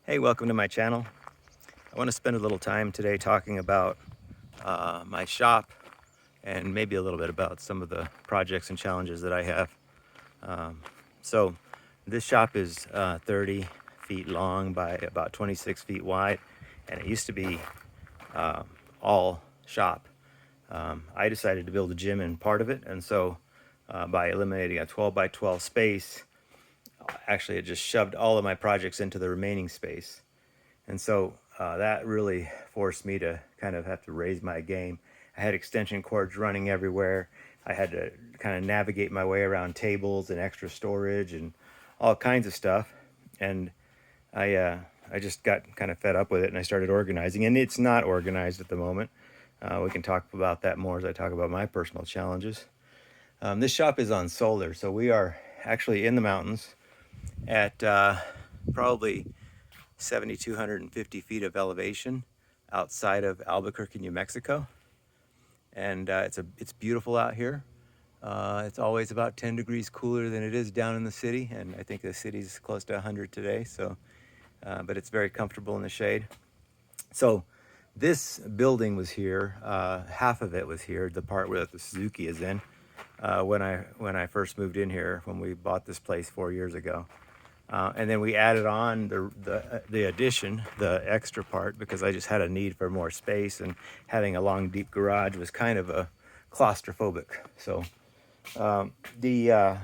Hey, welcome to my channel. I want to spend a little time today talking about my shop and maybe a little bit about some of the projects and challenges that I have. So this shop is 30 feet long by about 26 feet wide, and it used to be all shop. I decided to build a gym in part of it, and so by eliminating a 12 by 12 space, actually it just shoved all of my projects into the remaining space. And so that really forced me to kind of have to raise my game. I had extension cords running everywhere. I had to kind of navigate my way around tables and extra storage and all kinds of stuff. And I just got kind of fed up with it, and I started organizing. And it's not organized at the moment. We can talk about that more as I talk about my personal challenges. This shop is on solar, so we are actually in the mountains at probably 7,250 feet of elevation outside of Albuquerque, New Mexico. And it's beautiful out here. It's always about 10 degrees cooler than it is down in the city, and I think the city's close to 100 today. So, but it's very comfortable in the shade. So, this building was here. Half of it was here. The part where the Suzuki is in. When I first moved in here, when we bought this place 4 years ago. And then we added on the addition, the extra part, because I just had a need for more space, and having a long, deep garage was kind of a claustrophobic. So the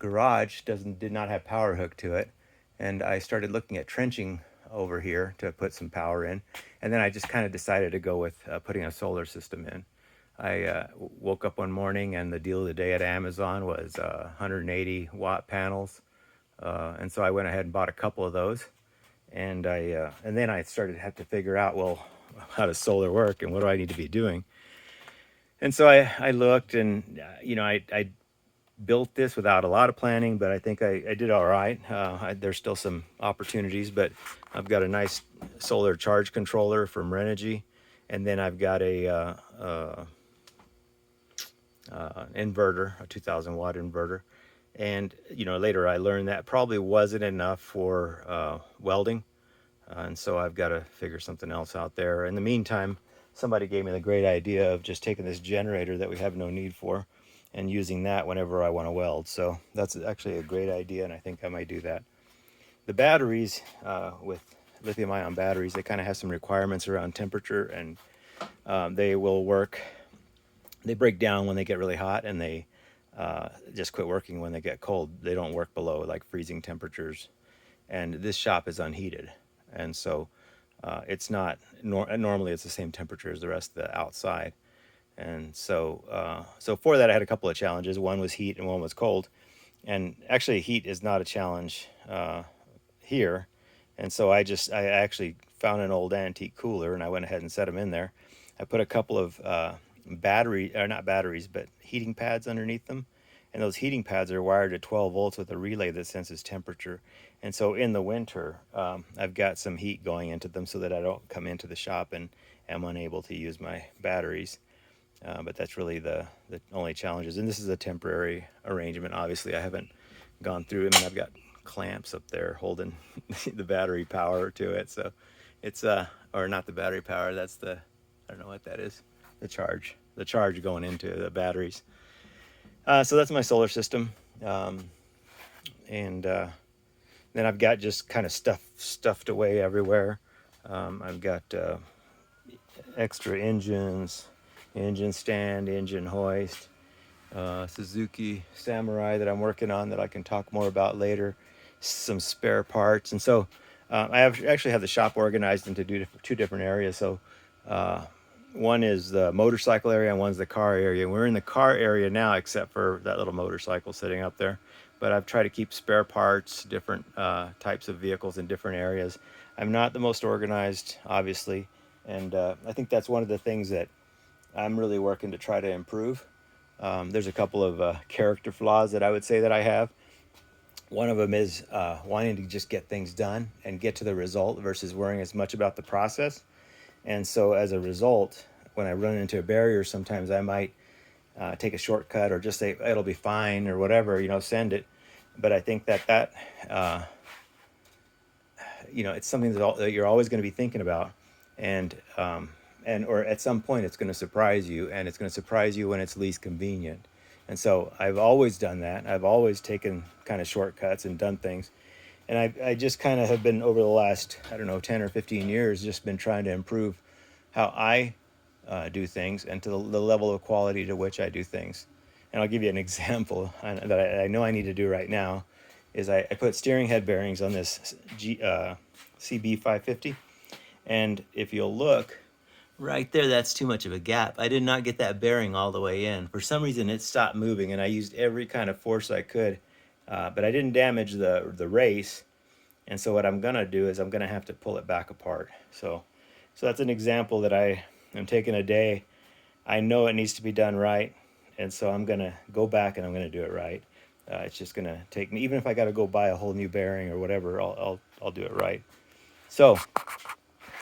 garage did not have power hook to it, and I started looking at trenching over here to put some power in, and then I just kind of decided to go with putting a solar system in. I woke up one morning, and the deal of the day at Amazon was 180 watt panels, and so I went ahead and bought a couple of those, and then I started to have to figure out, well, how does solar work and what do I need to be doing? And so I looked, and I built this without a lot of planning, but I think I did all right. There's still some opportunities, but I've got a nice solar charge controller from Renogy, and then I've got a inverter, a 2,000 watt inverter. And later I learned that probably wasn't enough for welding, and so I've got to figure something else out there. In the meantime, somebody gave me the great idea of just taking this generator that we have no need for and using that whenever I want to weld. So that's actually a great idea, and I think I might do that. The batteries, with lithium ion batteries, they kind of have some requirements around temperature, and they will work. They break down when they get really hot, and they just quit working when they get cold. They don't work below like freezing temperatures. And this shop is unheated, and so it's not normally it's the same temperature as the rest of the outside. And so for that, I had a couple of challenges. One was heat, and one was cold. And actually, heat is not a challenge here. And so I actually found an old antique cooler, and I went ahead and set them in there. I put a couple of not batteries, but heating pads underneath them. And those heating pads are wired to 12 volts with a relay that senses temperature. And so in the winter, I've got some heat going into them so that I don't come into the shop and am unable to use my batteries. But that's really the only challenges. And this is a temporary arrangement. Obviously, I haven't gone through. I mean, I've got clamps up there holding the battery power to it. So it's, or not the battery power, that's I don't know what that is. The charge going into the batteries. So that's my solar system. And then I've got just kind of stuffed away everywhere. I've got extra engines, engine stand, engine hoist, Suzuki Samurai that I'm working on that I can talk more about later, some spare parts. And so actually have the shop organized into two different areas. So one is the motorcycle area and one's the car area. We're in the car area now, except for that little motorcycle sitting up there. But I've tried to keep spare parts, different types of vehicles in different areas. I'm not the most organized, obviously. And I think that's one of the things that I'm really working to try to improve. There's a couple of character flaws that I would say that I have. One of them is wanting to just get things done and get to the result versus worrying as much about the process. And so as a result, when I run into a barrier, sometimes I might take a shortcut or just say, it'll be fine or whatever, send it. But I think that it's something that you're always going to be thinking about, and or at some point it's going to surprise you, and it's going to surprise you when it's least convenient. And so I've always done that. I've always taken kind of shortcuts and done things, and I just kind of have been, over the last, I don't know, 10 or 15 years, just been trying to improve how I do things, and to the level of quality to which I do things. And I'll give you an example that I know I need to do right now. Is I put steering head bearings on this CB 550, and if you'll look right there, that's too much of a gap. I did not get that bearing all the way in. For some reason, it stopped moving, and I used every kind of force I could, but I didn't damage the race. And so what I'm gonna do is I'm gonna have to pull it back apart. So that's an example that I am taking a day. I know it needs to be done right, and so I'm gonna go back and I'm gonna do it right. It's just gonna take me, even if I got to go buy a whole new bearing or whatever, I'll do it right. So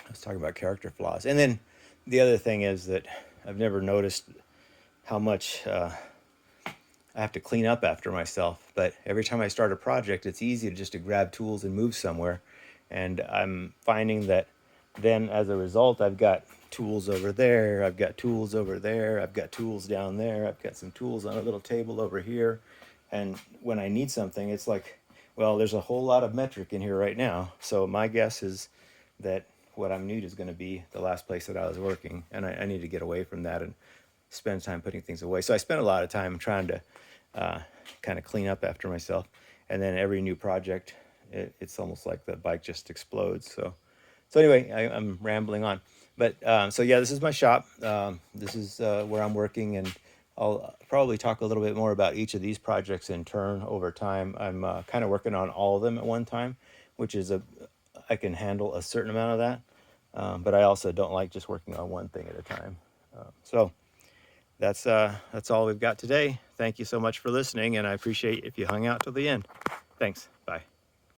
let's talk about character flaws. And then the other thing is that I've never noticed how much I have to clean up after myself. But every time I start a project, it's easy to grab tools and move somewhere. And I'm finding that then, as a result, I've got tools over there, I've got tools over there, I've got tools down there, I've got some tools on a little table over here. And when I need something, it's like, well, there's a whole lot of metric in here right now. So my guess is that what I'm need is going to be the last place that I was working, and I need to get away from that and spend time putting things away. So I spent a lot of time trying to kind of clean up after myself, and then every new project, it's almost like the bike just explodes. So anyway, I'm rambling on, but so yeah, this is my shop. This is where I'm working, and I'll probably talk a little bit more about each of these projects in turn over time. I'm kind of working on all of them at one time, which is I can handle a certain amount of that, but I also don't like just working on one thing at a time. So that's all we've got today. Thank you so much for listening, and I appreciate if you hung out till the end. Thanks. Bye.